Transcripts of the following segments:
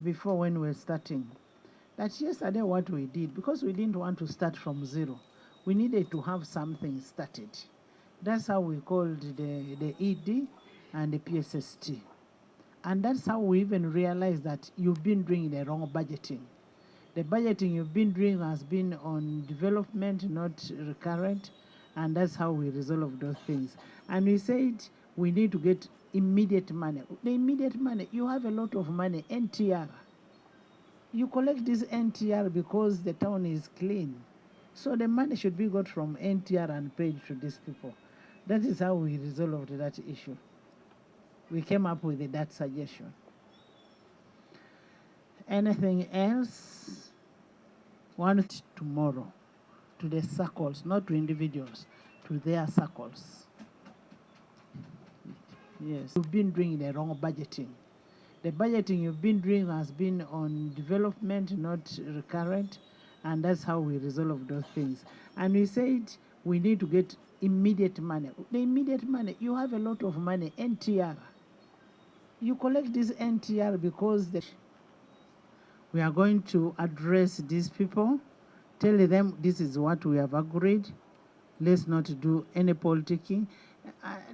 before when we were starting, that yesterday what we did, because we didn't want to start from zero, we needed to have something started. That's how we called the ED and the PSST. And that's how we even realized that you've been doing the wrong budgeting. The budgeting you've been doing has been on development, not recurrent, and that's how we resolve those things. And we said we need to get immediate money. The immediate money, you have a lot of money, NTR. You collect this NTR because the town is clean. So the money should be got from NTR and paid to these people. That is how we resolved that issue. We came up with that suggestion. Anything else? Want tomorrow to the circles, not to individuals, to their circles. Yes, you've been doing the wrong budgeting. The budgeting you've been doing has been on development, not recurrent, and that's how we resolve those things. And we said we need to get immediate money. The immediate money, you have a lot of money, NTR. You collect this NTR because we are going to address these people, tell them this is what we have agreed. Let's not do any politicking.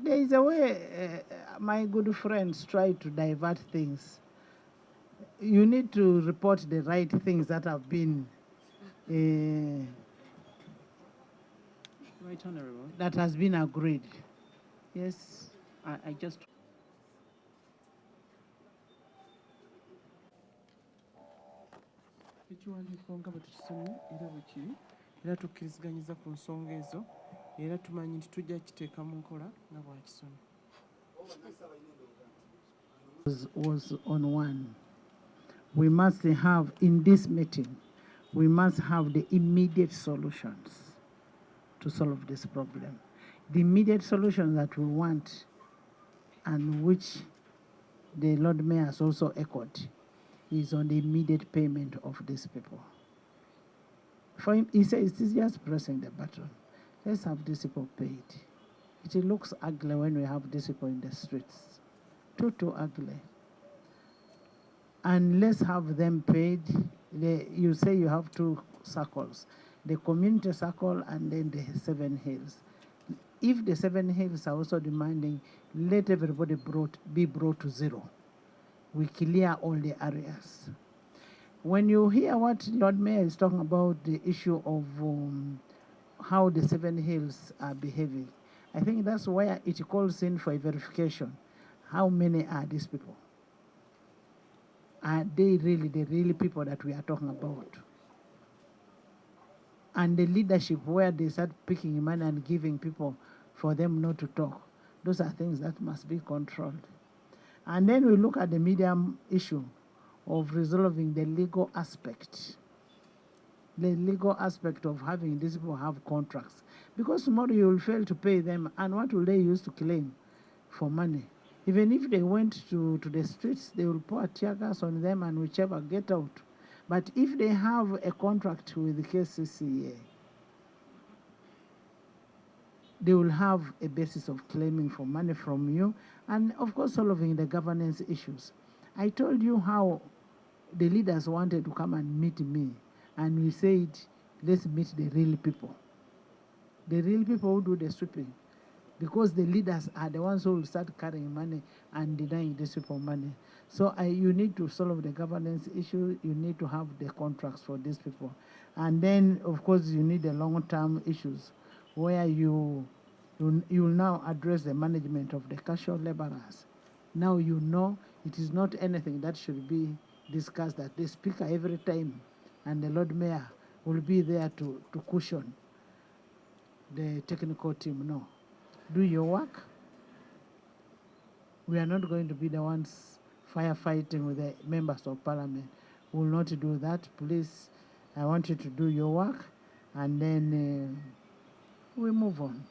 There is a way my good friends try to divert things. You need to report the right things that have been Right, Honourable. that has been agreed. Yes. I just ekiwandiiko nga bwe tukisomye era bwe kiri era tukkiriziganyiza ku nsonga ezo era tumanyi nti tujja kiteeka mu nkola nga bwakisomye. Was on one. We must have, in this meeting, we must have the immediate solutions to solve this problem. The immediate solution that we want, and which the Lord Mayor has also echoed, is on the immediate payment of these people. For him, he says, it's just pressing the button. Let's have these people paid. It looks ugly when we have these people in the streets. Too ugly. And let's have them paid. You say you have two circles, the community circle and then the 7 Hills. If the 7 Hills are also demanding, let everybody be brought to zero. We clear all the areas. When you hear what Lord Mayor is talking about, the issue of how the 7 Hills are behaving, I think that's where it calls in for a verification. How many are these people? Are they really the real people that we are talking about? And the leadership where they start picking money and giving people for them not to talk, those are things that must be controlled. And then we look at the medium issue of resolving the legal aspect. The legal aspect of having these people have contracts. Because tomorrow you will fail to pay them, and what will they use to claim for money? Even if they went to the streets, they will pour tear gas on them and whichever get out. But if they have a contract with the KCCA, they will have a basis of claiming for money from you, and of course solving the governance issues. I told you how the leaders wanted to come and meet me, and we said, let's meet the real people. The real people who do the sweeping. Because the leaders are the ones who will start carrying money and denying these people money. So you need to solve the governance issue. You need to have the contracts for these people. And then, of course, you need the long-term issues where you will now address the management of the casual laborers. Now you know it is not anything that should be discussed at the speaker every time, and the Lord Mayor will be there to cushion the technical team. No. Do your work. We are not going to be the ones firefighting with the members of parliament. We will not do that. Please, I want you to do your work, and then we move on.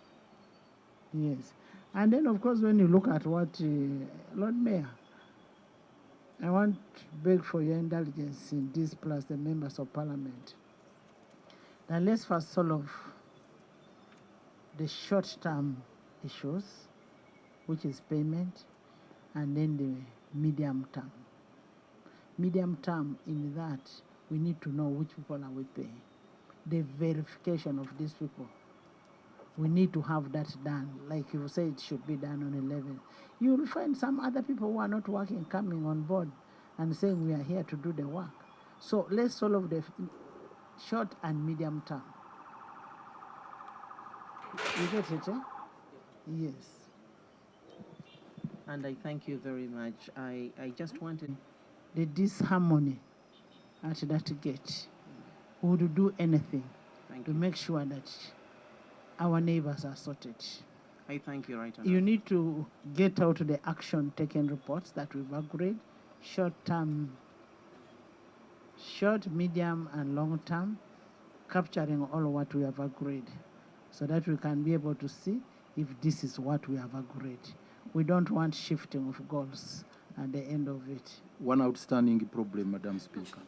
Yes. And then, of course, when you look at what Lord Mayor, I want to beg for your indulgence in this, plus the members of parliament. Now let's first solve the short-term issues, which is payment, and then the medium term. Medium term, in that, we need to know which people are we paying. The verification of these people, we need to have that done. Like you say, it should be done on 11. You will find some other people who are not working coming on board and saying we are here to do the work. So let's solve the short and medium term. You get it, eh? Yes. And I thank you very much. I just wanted The disharmony at that gate. We would do anything thank to you. make sure that our neighbors are sorted. I thank you, Right You Honourable. need to get out the action taken reports that we've agreed, short term, short, medium, and long term, capturing all what we have agreed, so that we can be able to see if this is what we have agreed. We don't want shifting of goals at the end of it. One outstanding problem, Madam Speaker.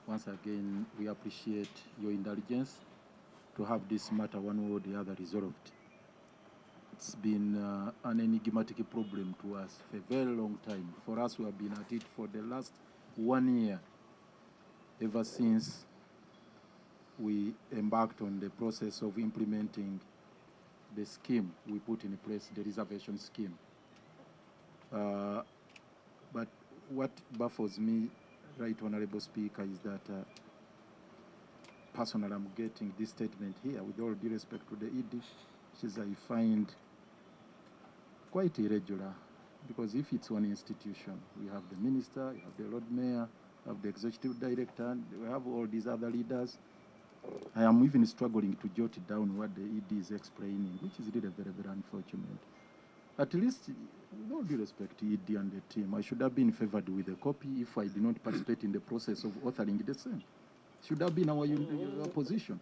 Once again, we appreciate your indulgence to have this matter one way or the other resolved. It's been an enigmatic problem to us for a very long time. For us, we have been at it for the last 1 year, ever since we embarked on the process of implementing the scheme we put in place, the reservation scheme. But what baffles me, Right Honourable Speaker, is that personally I'm getting this statement here, with all due respect to the ED, which is I find quite irregular, because if it's one institution, we have the minister, you have the Lord Mayor, you have the executive director, we have all these other leaders. I am even struggling to jot down what the ED is explaining, which is really very, very unfortunate. At least, with all due respect to ED and the team, I should have been favored with a copy if I did not participate in the process of authoring the same. Should have been our position.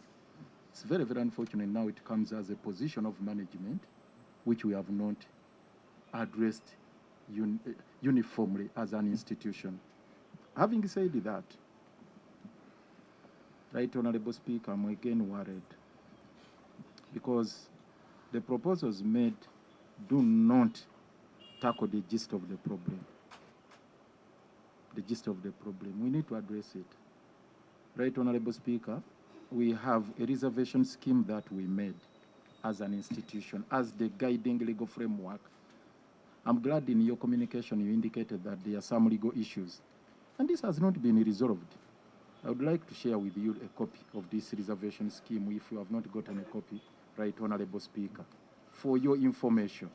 It's very, very unfortunate now it comes as a position of management, which we have not addressed uniformly as an institution. Having said that, Right Honourable Speaker, I'm again worried because the proposals made do not tackle the gist of the problem. The gist of the problem. We need to address it. Right Honourable Speaker, we have a reservation scheme that we made as an institution, as the guiding legal framework. I'm glad in your communication you indicated that there are some legal issues, and this has not been resolved. I would like to share with you a copy of this reservation scheme if you have not gotten a copy, Right Honourable Speaker, for your information.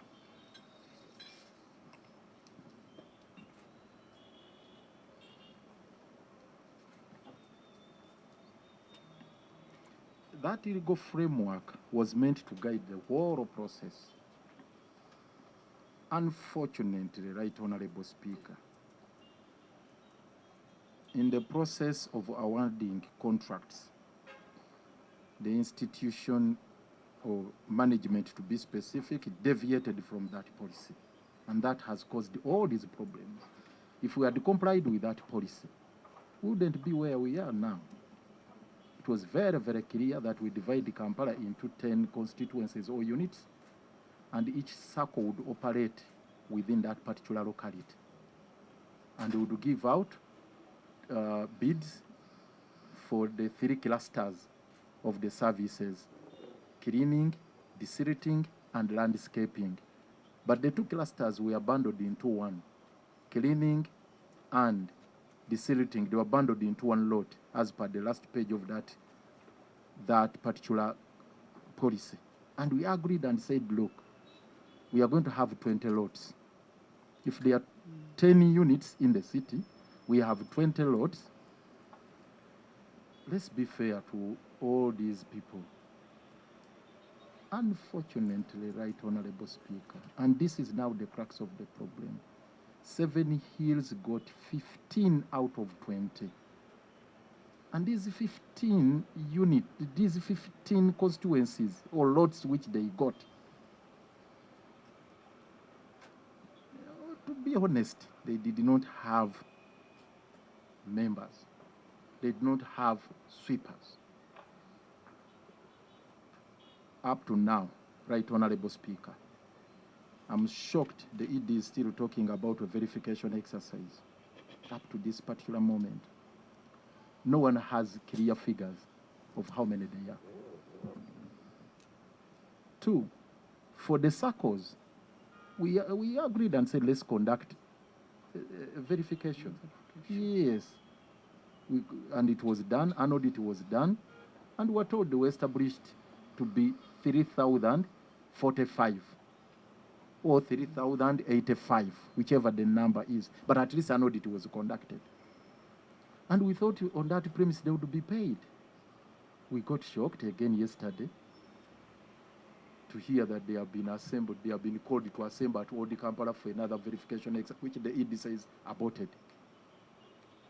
That legal framework was meant to guide the whole process. Unfortunately, Right Honourable Speaker, in the process of awarding contracts, the institution or management, to be specific, deviated from that policy. And that has caused all these problems. If we had complied with that policy, we wouldn't be where we are now. It was very, very clear that we divide Kampala into 10 constituencies or units, and each circle would operate within that particular locality. And we would give out bids for the 3 clusters of the services: cleaning, desilting, and landscaping. But the 2 clusters were bundled into one. Cleaning and desilting, they were bundled into one lot as per the last page of that particular policy. And we agreed and said, look, we are going to have 20 lots. If there are 10 units in the city, we have 20 lots. Let's be fair to all these people. Unfortunately, Right Honourable Speaker, and this is now the crux of the problem, 7 Hills got 15 out of 20. And these 15 constituencies or lots which they got, to be honest, they did not have members. They did not have sweepers. Up to now, Right Honorable Speaker, I'm shocked the ED is still talking about a verification exercise. Up to this particular moment, no one has clear figures of how many they are. Two, for the circles, we agreed and said let's conduct a verification. Yes. And it was done, an audit was done, and we were told they were established to be 3,045 or 3,085, whichever the number is. But at least an audit was conducted. And we thought on that premise they would be paid. We got shocked again yesterday to hear that they have been assembled, they have been called to assemble at Odi Kampala for another verification, which the ED says aborted.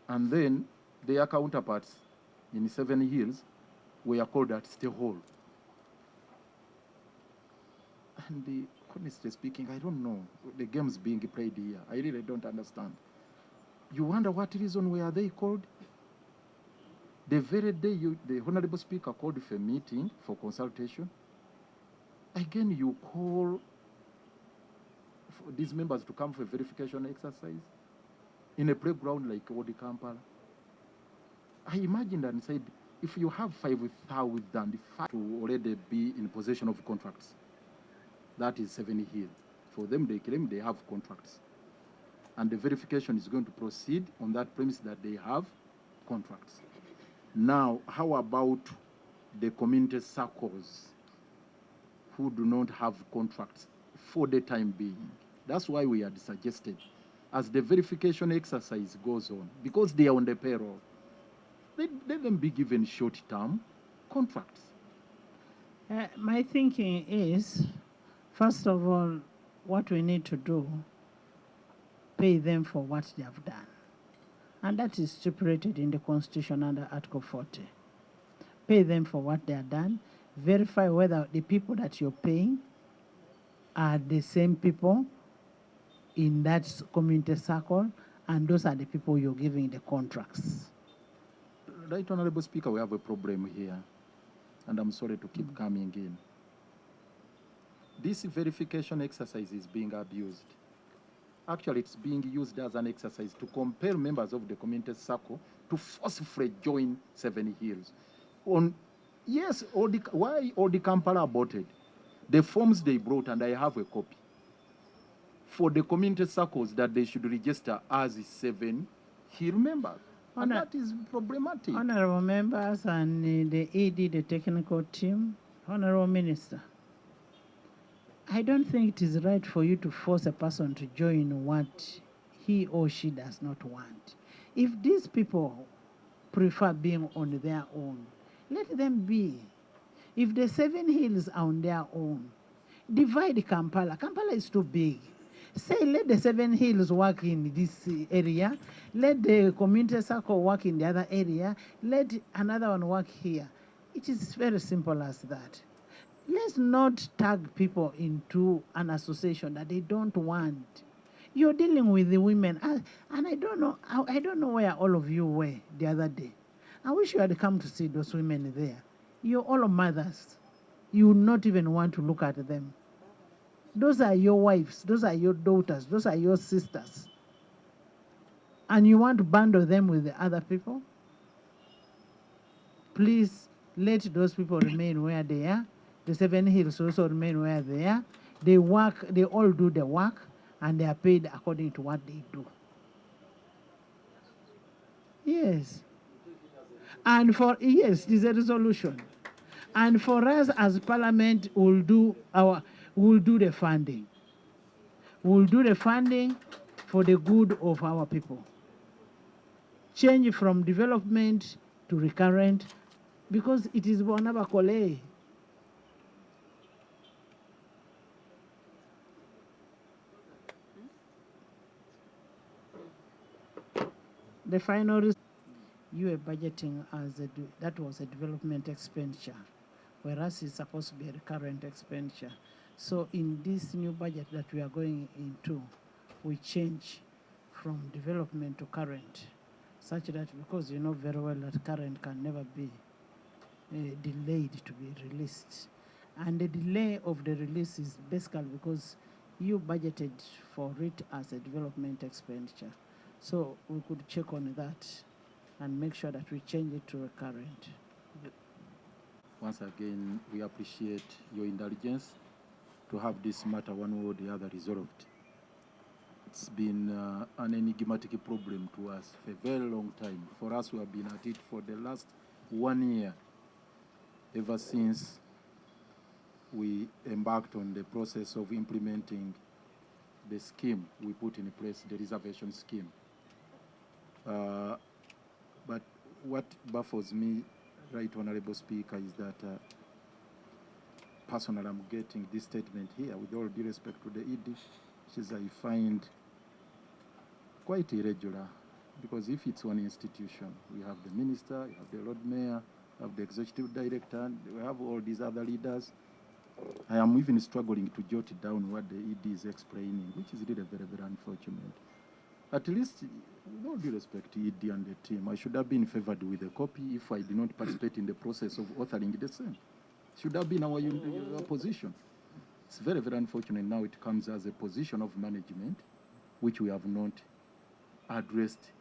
And then their counterparts in 7 Hills were called at Stay Hall. And honestly speaking, I don't know the games being played here. I really don't understand. You wonder what reason were they called? The very day the Honorable Speaker called for a meeting for consultation, again you call for these members to come for a verification exercise in a playground like Odi Kampala. I imagined and said, if you have 5,000 to already be in possession of contracts, that is 7 Hill. For them, they claim they have contracts. And the verification is going to proceed on that premise that they have contracts. Now, how about the community circles who do not have contracts for the time being? That's why we had suggested, as the verification exercise goes on, because they are on the payroll, let them be given short-term contracts. My thinking is, first of all, what we need to do, pay them for what they have done. And that is stipulated in the Constitution under Article 40. Pay them for what they have done. Verify whether the people that you're paying are the same people in that community circle, and those are the people you're giving the contracts. Right, Honorable Speaker, we have a problem here, and I'm sorry to keep coming in. This verification exercise is being abused. Actually, it's being used as an exercise to compel members of the community circle to forcefully join 7 Hills. Yes, why Odi Kampala aborted? The forms they brought, and I have a copy, for the community circles that they should register as 7 Hill members. And that is problematic. Honorable members and the AD, the technical team, Honorable Minister, I don't think it is right for you to force a person to join what he or she does not want. If these people prefer being on their own, let them be. If the 7 Hills are on their own, divide Kampala. Kampala is too big. Say, let the 7 Hills work in this area, let the community circle work in the other area, let another one work here. It is very simple as that. Let's not tag people into an association that they don't want. You're dealing with the women, and I don't know where all of you were the other day. I wish you had come to see those women there. You're all mothers. You would not even want to look at them. Those are your wives, those are your daughters, those are your sisters. And you want to bundle them with the other people? Please let those people remain where they are. The 7 Hills also remain where they are. They work, they all do the work, and they are paid according to what they do. Yes. And yes, this is a resolution. And for us as Parliament, we'll do the funding. We'll do the funding for the good of our people. Change from development to recurrent, because it is Bonabakole. The final you are budgeting that was a development expenditure, whereas it's supposed to be a recurrent expenditure. So in this new budget that we are going into, we change from development to current. such that, because you know very well that current can never be delayed to be released. And the delay of the release is basically because you budgeted for it as a development expenditure. So we could check on that and make sure that we change it to a current. Once again, we appreciate your indulgence to have this matter one way or the other resolved. It's been an enigmatic problem to us for a very long time. For us, we have been at it for the last 1 year, ever since we embarked on the process of implementing the scheme we put in place, the reservation scheme. But what baffles me, Right Honorable Speaker, is that personally I'm getting this statement here, with all due respect to the ED, which is I find quite irregular, because if it's one institution, we have the minister, you have the Lord Mayor, you have the executive director, we have all these other leaders. I am even struggling to jot down what the ED is explaining, which is really very, very unfortunate. At least, with all due respect to ED and the team, I should have been favored with a copy if I did not participate in the process of authoring the same. Should have been our position. It's very, very unfortunate now it comes as a position of management, which we have not addressed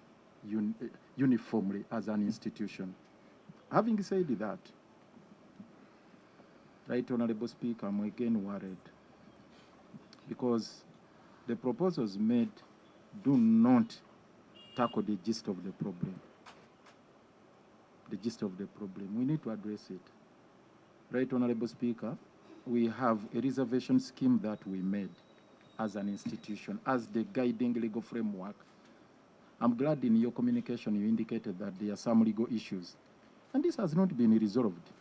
uniformly as an institution. Having said that, Right Honorable Speaker, I'm again worried because the proposals made do not tackle the gist of the problem. The gist of the problem. We need to address it. Right Honorable Speaker, we have a reservation scheme that we made as an institution, as the guiding legal framework. I'm glad in your communication you indicated that there are some legal issues, and this has not been resolved.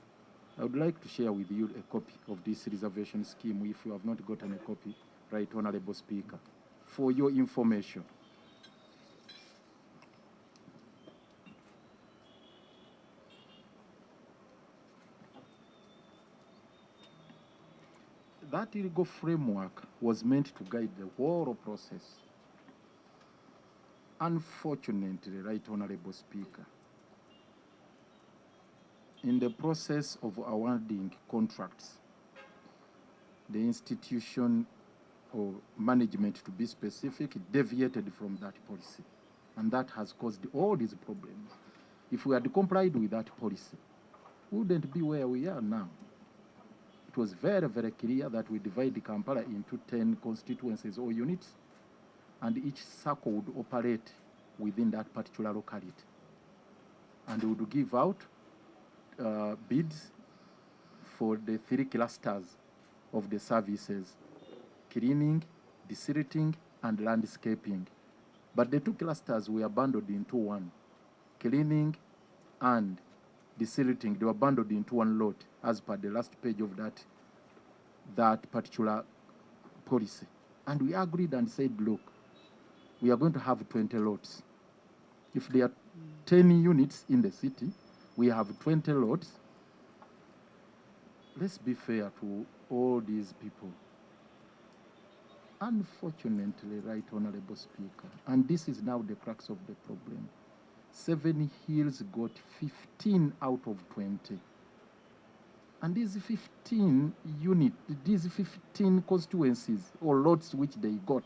I would like to share with you a copy of this reservation scheme if you have not gotten a copy, Right Honorable Speaker, for your information. That legal framework was meant to guide the whole process. Unfortunately, Right Honorable Speaker, in the process of awarding contracts, the institution or management, to be specific, deviated from that policy. And that has caused all these problems. If we had complied with that policy, we wouldn't be where we are now. It was very, very clear that we divide Kampala into 10 constituencies or units, and each circle would operate within that particular locality. And we would give out bids for the 3 clusters of the services: cleaning, desilting, and landscaping. But the 2 clusters were bundled into one. Cleaning and desilting, they were bundled into one lot as per the last page of that particular policy. And we agreed and said, look, we are going to have 20 lots. If there are 10 units in the city, we have 20 lots. Let's be fair to all these people. Unfortunately, Right Honorable Speaker, and this is now the crux of the problem, 7 Hills got 15 out of 20. And these 15 constituencies or lots which they got,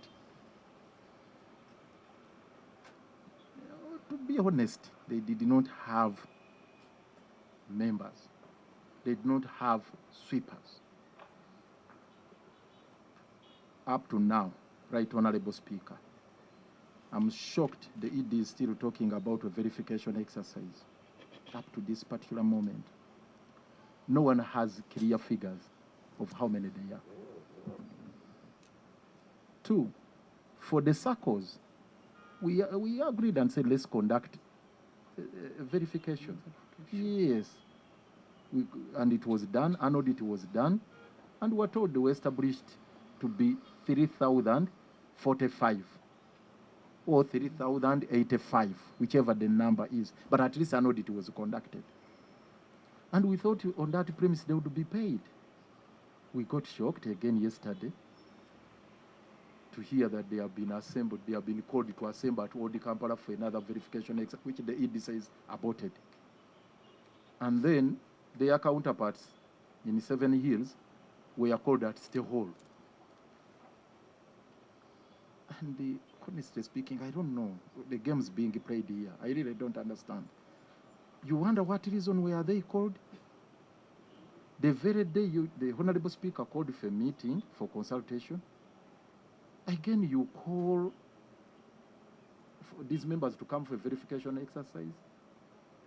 to be honest, they did not have members. They did not have sweepers. Up to now, Right Honorable Speaker, I'm shocked the ED is still talking about a verification exercise. Up to this particular moment, no one has clear figures of how many they are. 2, for the circles, we agreed and said, let's conduct a verification. Yes. And it was done, an audit was done, and we were told they were established to be 3,045 or 3,085, whichever the number is. But at least an audit was conducted. And we thought on that premise they would be paid. We got shocked again yesterday to hear that they have been assembled, they have been called to assemble at Old Kampala for another verification, which the ED says aborted. And then their counterparts in 7 Hills were called at Stay Hall. And honestly speaking, I don't know the games being played here. I really don't understand. You wonder what reason were they called? The very day the Honorable Speaker called for a meeting for consultation, again you call for these members to come for a verification exercise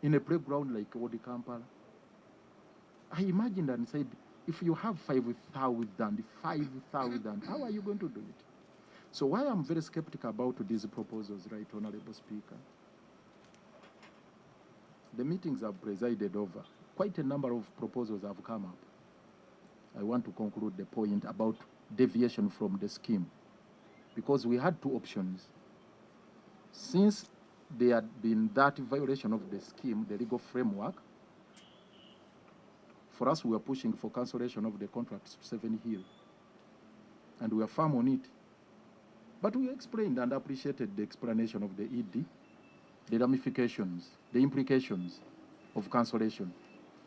in a playground like Old Kampala. I imagined and said, if you have 5,000, how are you going to do it? So why I'm very skeptical about these proposals, right, Honorable Speaker? The meetings I've presided over, quite a number of proposals have come up. I want to conclude the point about deviation from the scheme, because we had 2 options. Since there had been that violation of the scheme, the legal framework, for us, we were pushing for cancellation of the contract to 7 Hill, and we are firm on it. But we explained and appreciated the explanation of the ED, the ramifications, the implications of cancellation.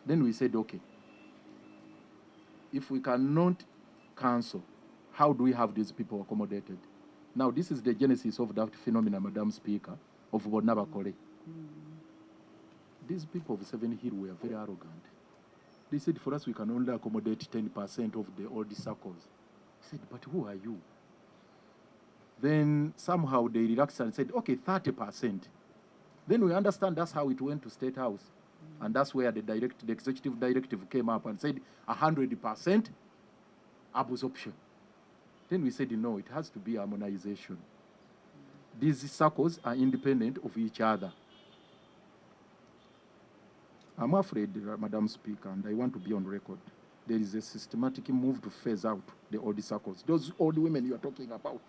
Then we said, okay, if we cannot cancel, how do we have these people accommodated? Now, this is the genesis of that phenomenon, Madam Speaker, of Bonabakole. These people of 7 Hill were very arrogant. They said, for us, we can only accommodate 10% of the old circles. I said, but who are you? Then somehow they relaxed and said, okay, 30%. Then we understand that's how it went to State House. And that's where the executive directive came up and said 100% absorption. Then we said, no, it has to be harmonization. These circles are independent of each other. I'm afraid, Madam Speaker, and I want to be on record, there is a systematic move to phase out the old circles. Those old women you are talking about,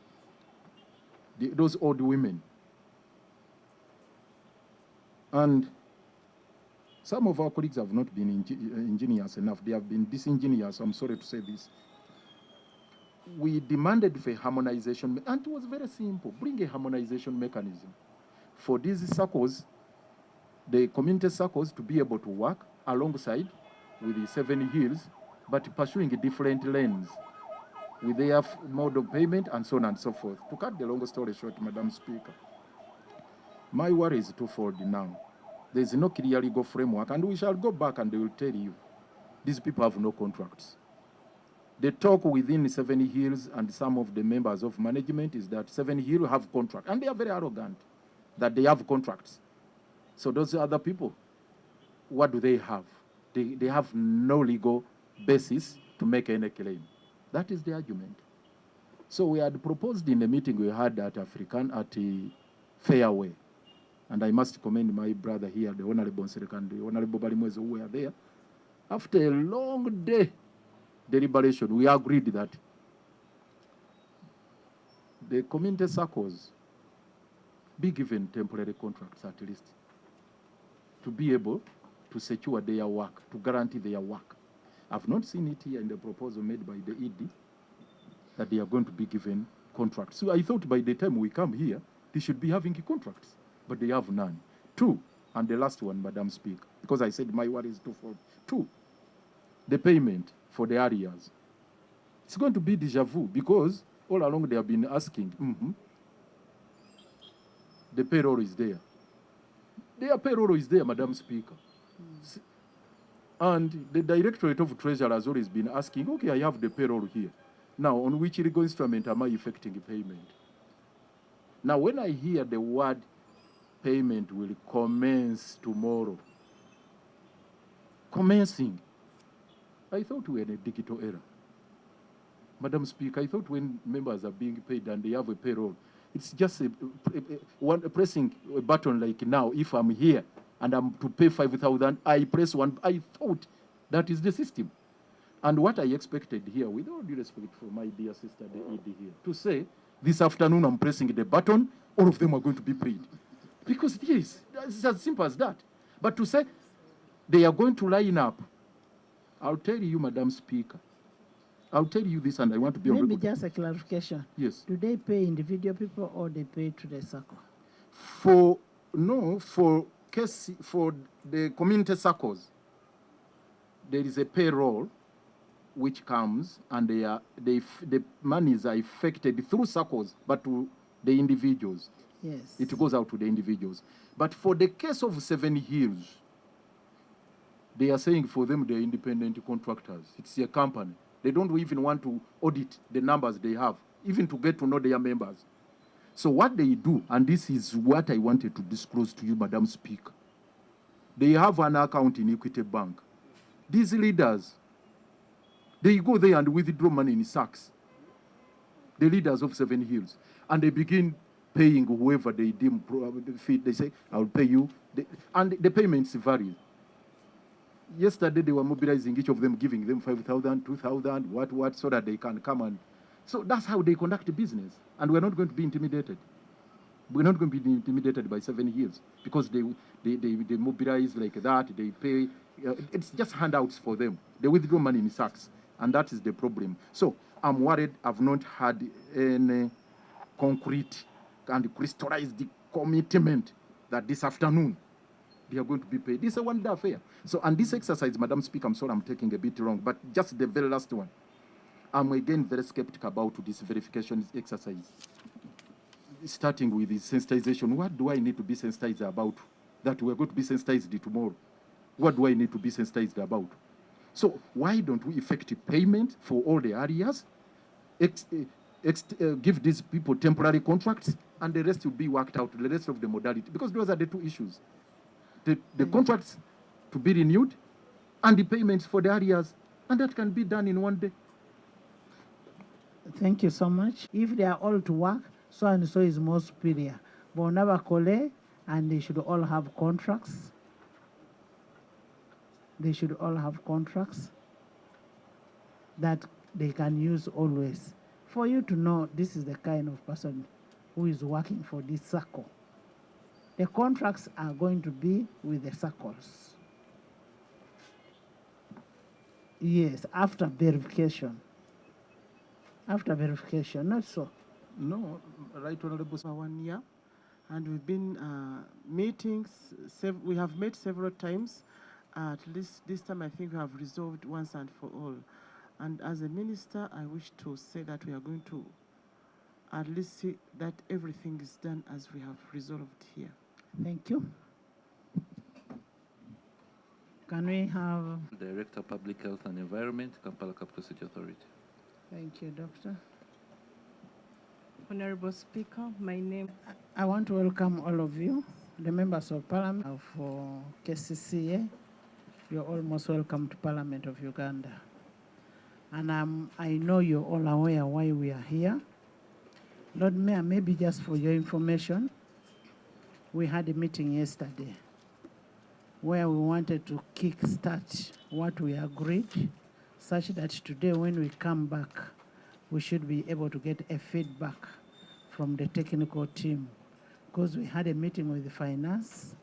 those old women. And some of our colleagues have not been ingenious enough. They have been disingenuous. I'm sorry to say this. We demanded for harmonization, and it was very simple. Bring a harmonization mechanism for these circles, the community circles, to be able to work alongside with the 7 Hills, but pursuing different lanes with their mode of payment and so on and so forth. To cut the long story short, Madam Speaker, my worry is twofold now. There is no clear legal framework, and we shall go back and they will tell you these people have no contracts. The talk within 7 Hills and some of the members of management is that 7 Hills have contracts, and they are very arrogant that they have contracts. So those other people, what do they have? They have no legal basis to make any claim. That is the argument. So we had proposed in a meeting we had at the Fairway, and I must commend my brother here, the Honorable Nsereka and the Honorable Balimweze, who were there. After a long day deliberation, we agreed that the community circles be given temporary contracts at least to be able to secure their work, to guarantee their work. I've not seen it here in the proposal made by the ED that they are going to be given contracts. So I thought by the time we come here, they should be having contracts, but they have none. 2, and the last one, Madam Speaker, because I said my worry is twofold. 2, the payment for the areas. It's going to be déjà vu because all along they have been asking, the payroll is there. Their payroll is there, Madam Speaker. And the Directorate of Treasury has always been asking, okay, I have the payroll here. Now, on which legal instrument am I effecting payment? Now, when I hear the word payment will commence tomorrow, commencing, I thought we were in a digital era. Madam Speaker, I thought when members are being paid and they have a payroll, it's just pressing a button like now. If I'm here and I'm to pay 5,000, I press one. I thought that is the system. And what I expected here, with all due respect for my dear sister, the ED here, to say, this afternoon I'm pressing the button, all of them are going to be paid. Because yes, it's as simple as that. But to say they are going to line up, I'll tell you, Madam Speaker, I'll tell you this, and I want to be on Maybe record. just a clarification. Yes. Do they pay individual people or they pay to the circle? For the community circles, there is a payroll which comes, and the monies are affected through circles, but to the individuals. Yes. It goes out to the individuals. But for the case of Seven Hills, they are saying for them they're independent contractors. It's a company. They don't even want to audit the numbers they have, even to get to know their members. So what they do, and this is what I wanted to disclose to you, Madam Speaker, they have an account in Equity Bank. These leaders, they go there and withdraw money in sacks. The leaders of Seven Hills. And they begin paying whoever they deem fit. They say, I'll pay you. And the payments vary. Yesterday, they were mobilizing each of them, giving them 5,000, 2,000, what, so that they can come and... So that's how they conduct business. And we're not going to be intimidated. We're not going to be intimidated by Seven Hills because they mobilize like that, they pay. It's just handouts for them. They withdraw money in sacks, and that is the problem. So I'm worried I've not had any concrete and crystallized commitment that this afternoon they are going to be paid. This is a one-day affair. So, and this exercise, Madam Speaker, I'm sorry I'm taking a bit wrong, but just the very last one. I'm again very skeptical about this verification exercise. Starting with the sensitization, what do I need to be sensitized about? That we're going to be sensitized tomorrow. What do I need to be sensitized about? So why don't we effect payment for all the areas, give these people temporary contracts, and the rest will be worked out, the rest of the modality, because those are the two issues. The contracts to be renewed and the payments for the areas, and that can be done in one day. Thank you so much. If they are all to work, so and so is more superior. But never collect, and they should all have contracts. They should all have contracts that they can use always. For you to know this is the kind of person who is working for this circle. The contracts are going to be with the circles. Yes, after verification. After verification, not so. No, Right Honorable. For 1 year, and we've been meetings. We have met several times. At least this time, I think we have resolved once and for all. And as a minister, I wish to say that we are going to at least see that everything is done as we have resolved here. Thank you. Can we have... Director, Public Health and Environment, Kampala Capital City Authority. Thank you, Doctor. Honorable Speaker, my name... I want to welcome all of you, the members of Parliament for KCCA. You're almost welcome to Parliament of Uganda. And I know you're all aware why we are here. Lord Mayor, maybe just for your information, we had a meeting yesterday where we wanted to kickstart what we agreed, such that today when we come back, we should be able to get a feedback from the technical team. Because we had a meeting with the finance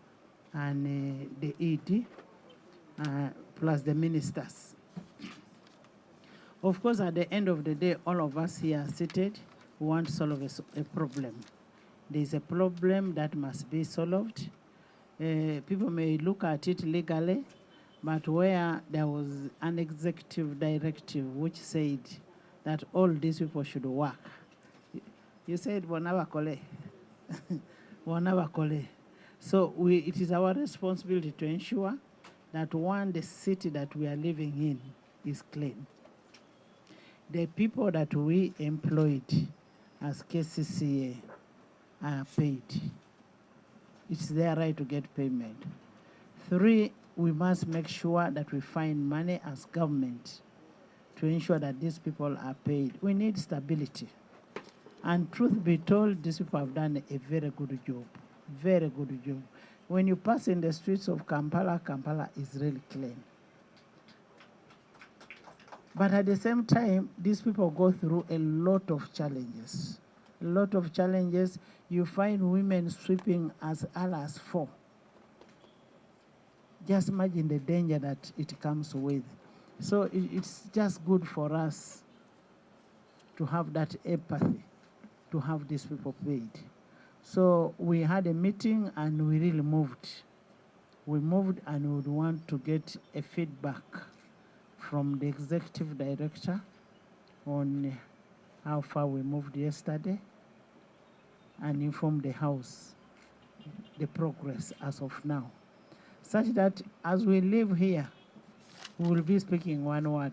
and the ED, plus the ministers. Of course, at the end of the day, all of us here seated want to solve a problem. There's a problem that must be solved. People may look at it legally, but where there was an executive directive which said that all these people should work. You said, Bonabakole. Bonabakole. So it is our responsibility to ensure that one, the city that we are living in is clean. The people that we employed as KCCA are paid. It's their right to get payment. 3, we must make sure that we find money as government to ensure that these people are paid. We need stability. And truth be told, these people have done a very good job. Very good job. When you pass in the streets of Kampala, Kampala is really clean. But at the same time, these people go through a lot of challenges. A lot of challenges. You find women sweeping as early as 4. Just imagine the danger that it comes with. So it's just good for us to have that empathy to have these people paid. So we had a meeting and we really moved. We moved and we would want to get a feedback from the executive director on how far we moved yesterday and inform the House the progress as of now, such that as we live here, we will be speaking one word.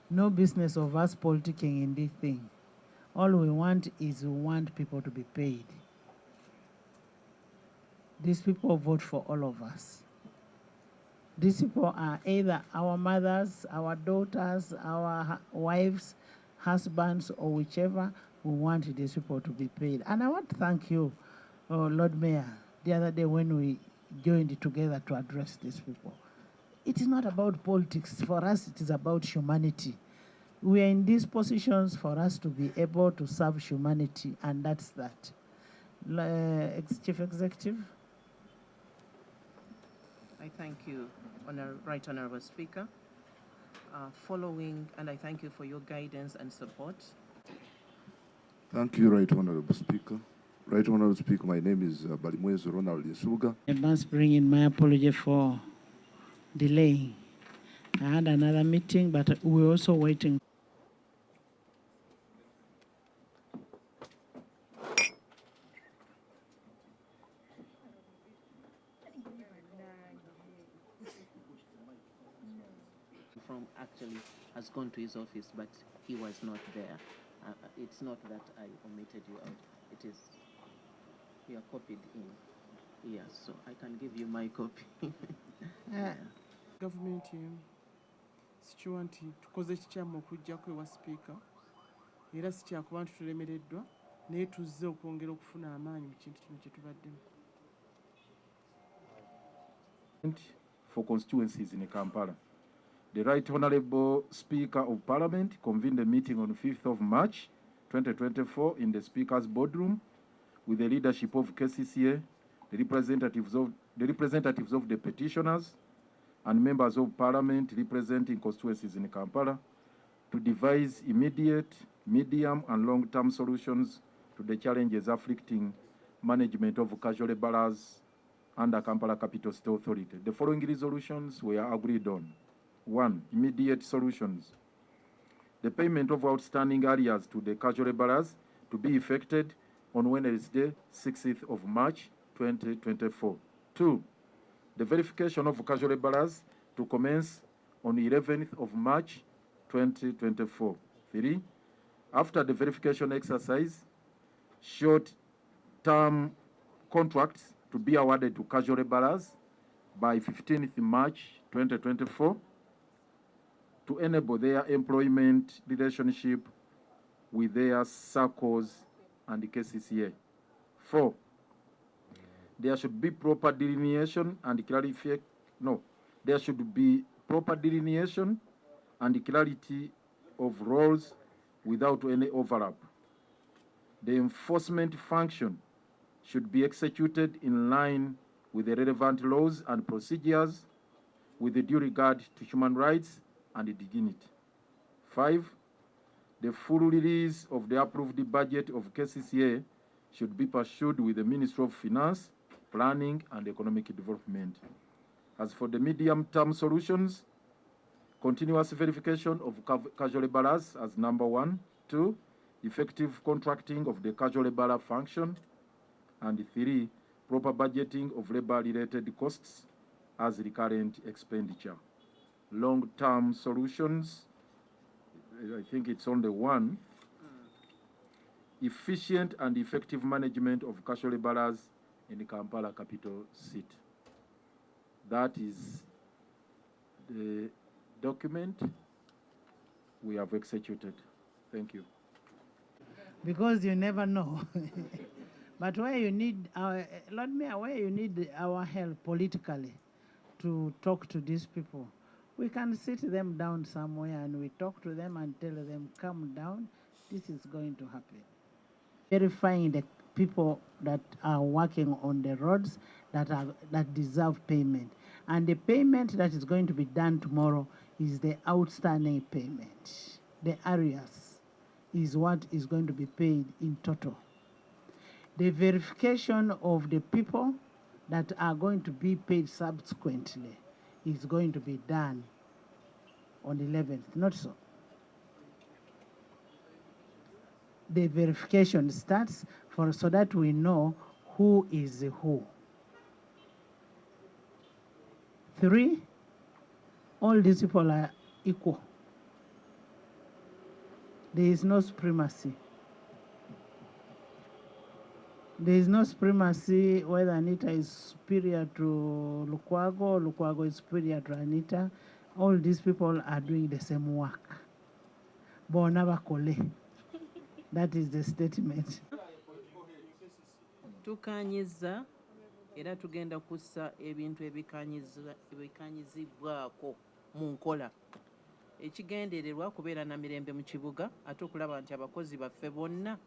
No business of us politicking in this thing. All we want is we want people to be paid. These people vote for all of us. These people are either our mothers, our daughters, our wives, husbands, or whichever. We want these people to be paid. And I want to thank you, Lord Mayor, the other day when we joined together to address these people. It is not about politics. For us, it is about humanity. We are in these positions for us to be able to serve humanity, and that's that. Chief Executive. I thank you, Right Honorable Speaker. Following, and I thank you for your guidance and support. Thank you, Right Honorable Speaker. Right Honorable Speaker, my name is Balimwezo Ronald Yesuga. I must bring in my apology for delaying. I had another meeting, but we're also waiting. From actually has gone to his office, but he was not there. It's not that I omitted you out. It is, you are copied in. Yes, so I can give you my copy. Gavumenti sikiwa nti tukoze ekikyamu okujjako ewa sipiika era si kyakuba nti tulemereddwa naye tuzze okwongera okufuna amaanyi mu kintu kino kye tubaddemu. For constituencies in Kampala. The Right Honorable Speaker of Parliament convened a meeting on 5th of March 2024 in the Speaker's boardroom with the leadership of KCCA, the representatives of the petitioners, and members of Parliament representing constituencies in Kampala to devise immediate, medium, and long-term solutions to the challenges afflicting management of casual laborers under Kampala Capital City Authority. The following resolutions were agreed on. 1. Immediate solutions. The payment of outstanding arrears to the casual laborers to be effected on Wednesday, 6th of March, 2024. 2. The verification of casual laborers to commence on 11th of March, 2024. 3. After the verification exercise, short-term contracts to be awarded to casual laborers by 15th March, 2024. To enable their employment relationship with their circles and the KCCA. 4. There should be proper delineation and clarification. No, there should be proper delineation and clarity of roles without any overlap. The enforcement function should be executed in line with the relevant laws and procedures with the due regard to human rights and dignity. 5. The full release of the approved budget of KCCA should be pursued with the Ministry of Finance, Planning and Economic Development. As for the medium-term solutions, continuous verification of casual laborers as number 1. 2. Effective contracting of the casual laborer function. And 3. Proper budgeting of labor-related costs as recurrent expenditure. Long-term solutions, I think it's only 1. Efficient and effective management of casual laborers in the Kampala capital seat. That is the document we have executed. Thank you. Because you never know. But where you need our, Lord Mayor, where you need our help politically to talk to these people, we can sit them down somewhere and we talk to them and tell them, calm down, this is going to happen. Verifying the people that are working on the roads that deserve payment. And the payment that is going to be done tomorrow is the outstanding payment. the arrears is what is going to be paid in total. The verification of the people that are going to be paid subsequently is going to be done on the 11th, not so. The verification starts so that we know who is who. 3, all these people are equal. There is no supremacy. There is no supremacy whether Anita is superior to Lukwago or Lukwago is superior to Anita. All these people are doing the same work. Bona bakole. That is the statement. Tukanyiza era tugenda kussa ebintu ebikanyizibwako mu nkola. Ekigendererwa kubeera na mirembe mu kibuga ate okulaba nti abakozi baffe bonna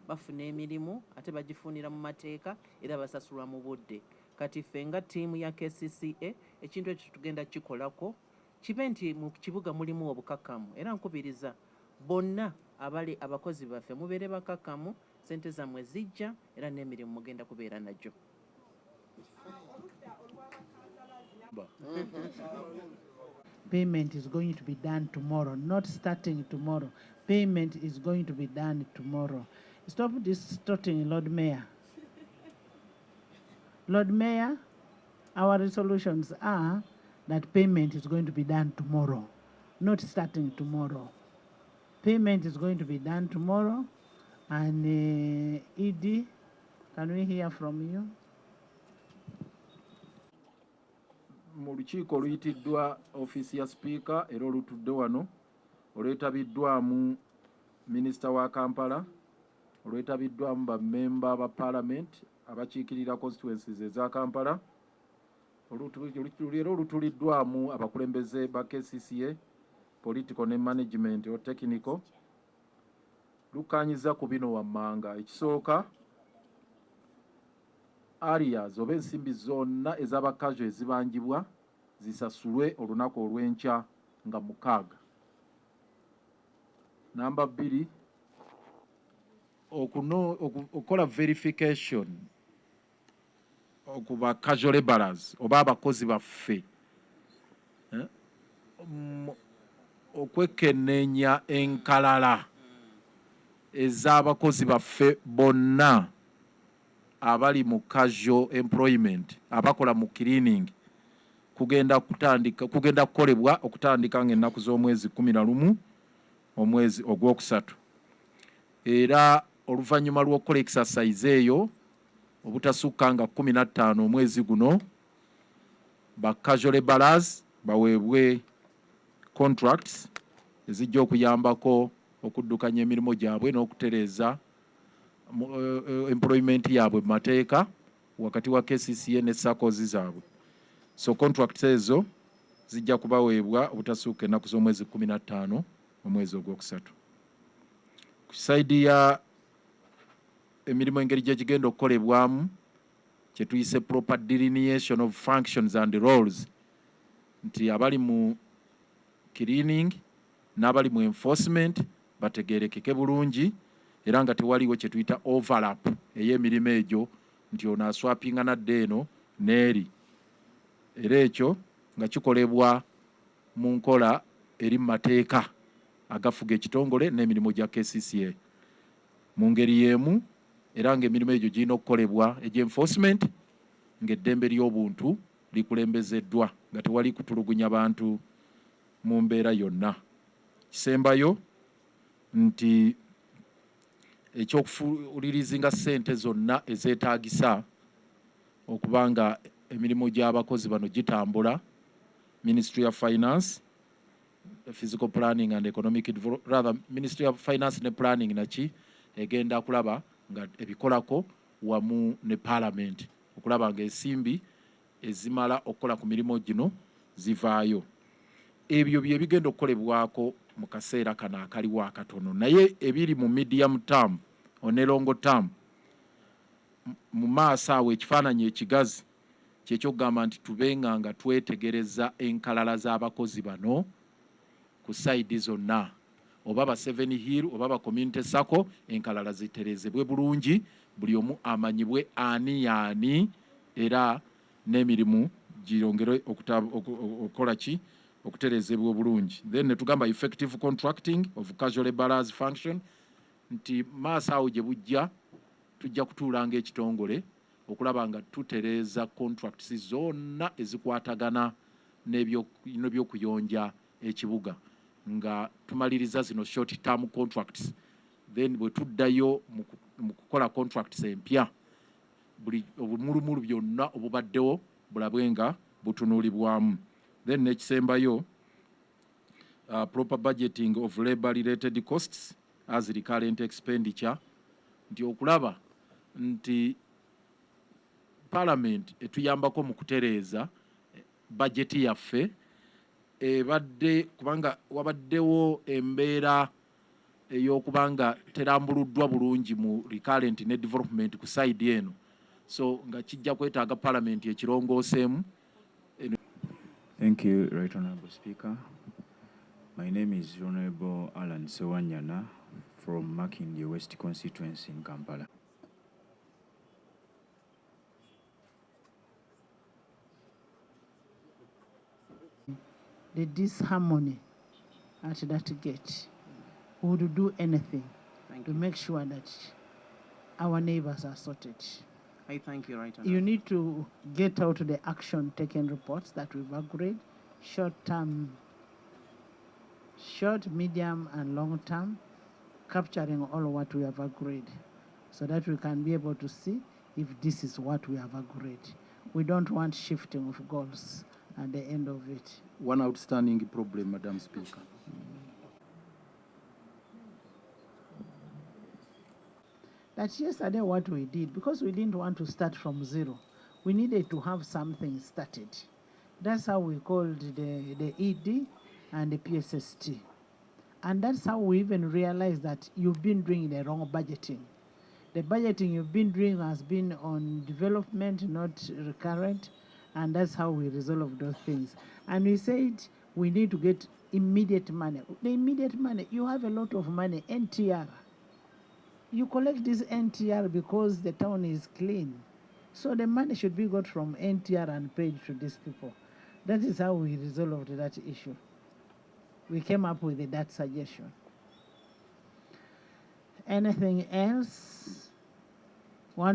bafuna emirimu ate bagifunira mu mateeka era basasulwa mu budde. Kati ffe nga ttiimu ya KCCA ekintu ekyo tugenda kikolako kibe nti mu kibuga mulimu obukakamu era nkubiriza bonna abakozi baffe mubeere bakakamu, sente zammwe zijja era n'emirimu mugenda kubeera najjo. Payment is going to be done tomorrow, not starting tomorrow. Payment is going to be done tomorrow. Stop distorting, Lord Mayor. Lord Mayor, our resolutions are that payment is going to be done tomorrow, not starting tomorrow. Payment is going to be done tomorrow. And ED, can we hear from you? Mu lukiiko oluyitiddwa ofiisi ya sipiika era olutudde wano olwetabiddwamu minisita wa Kampala, olwetabiddwamu bammemba ba parliament abakiikirira constituencies eza Kampala, era olutuliddwamu abakulembeze ba KCCA, political ne management or technical. Lukanyiza ku bino wammanga. Ekisooka, arrears oba ensimbi zonna ez'abakazo ezibanjibwa zisasulwe olunaku olw'enkya nga 6. Namba 2, okukola verification okuba casual laborers oba abakozi baffe, okwekenneenya enkalala ez'abakozi baffe bonna abali mu casual employment abakola mu cleaning kugenda kukolebwa okutandika ng'ennaku z'omwezi 11 omwezi ogwokusatu. Era oluvannyuma lw'okukola exercise eyo obutasukka nga 15 omwezi guno, ba casual laborers baweebwe contracts ezijja okuyambako okuddukanya emirimu gyabwe n'okutereeza employment yaabwe mu mateeka wakati wa KCCA ne SACCOs zaabwe. So contracts ezo zijja kubaweebwa obutasukka ennaku z'omwezi 15 omwezi ogwokusatu. Ku saidi ya emirimu engeri gye gigenda okukolebwamu kye tuyise proper delineation of functions and roles, nti abali mu cleaning n'abali mu enforcement bategeerekeke bulungi era nga tewaliwo kye tuyita overlap ey'emirimu egyo nti ono aswapinga nadde eno n'eri. Era ekyo nga kikolebwa mu nkola eri mu mateeka agafuga ekitongole n'emirimu gya KCCA mu ngeri y'emu, era ng'emirimu egyo girina okukolebwa egy'enforcement ng'eddembe ly'obuntu likulembezeddwa nga tewali kutulugunya bantu mu mbeera yonna. Kisembayo nti ekyokufuulirizinga ssente zonna ezeetaagisa okuba nga emirimu gy'abakozi bano gitambula, Ministry of Finance, Physical Planning and Economic Development, Ministry of Finance ne Planning naki egenda kulaba nga ebikolako wamu ne Parliament okulaba nga ensimbi ezimala okukola ku mirimu gino zivaayo. Ebyo bye bigenda okukolebwako mu kaseera kano akaliwo akatono, naye ebiri mu medium term ne long term mu maaso awo ekifaananyi ekigazi kyekyokugamba nti tubenga nga twetegereza enkalala z'abakozi bano ku sayidi zonna, oba ba Seven Hill oba ba Community Sacco enkalala ziterezebwe bulungi buli omu amanyibwe ani yaani era n'emirimu girongere okukola ki okuterezebwa bulungi. Then ne tugamba effective contracting of casual laborers function nti maaso awo gye bujja tujja kutuulanga ekitongole okulaba nga tutereeza contracts zonna ezikwatagana n'ebyokuyonja ekibuga nga tumaliriza zino short term contracts, then bwe tuddayo mu kukola contracts empya buli obumulumulu byonna obubaddewo bulabwe nga butunuulibwamu. Then n'ekisembayo proper budgeting of labor related costs as recurrent expenditure nti okulaba nti Parliament etuyambako mu kutereeza bajeti yaffe ebadde kubanga wabaddewo embeera ey'okubanga terambuluddwa bulungi mu recurrent ne development ku side eno, so nga kijja kwetaaga Parliament ekirongooseemu. Thank you, Right Honourable Speaker. My name is Honourable Alan Sewanyana from Makindye West constituency in Kampala. The disharmony at that gate. We would do anything Thank to you. make sure that our neighbors are sorted. I thank you, Right You Honourable. need to get out the action taken reports that we've agreed, short term, short, medium, and long term, capturing all what we have agreed so that we can be able to see if this is what we have agreed. We don't want shifting of goals at the end of it. One outstanding problem, Madam Speaker. That yesterday what we did, because we didn't want to start from zero, we needed to have something started. That's how we called the ED and the PSST. And that's how we even realized that you've been doing the wrong budgeting. The budgeting you've been doing has been on development, not recurrent, and that's how we resolved those things. And we said we need to get immediate money. The immediate money, you have a lot of money, NTR. You collect this NTR because the town is clean. So the money should be got from NTR and paid to these people. That is how we resolved that issue. We came up with that suggestion. Anything else? One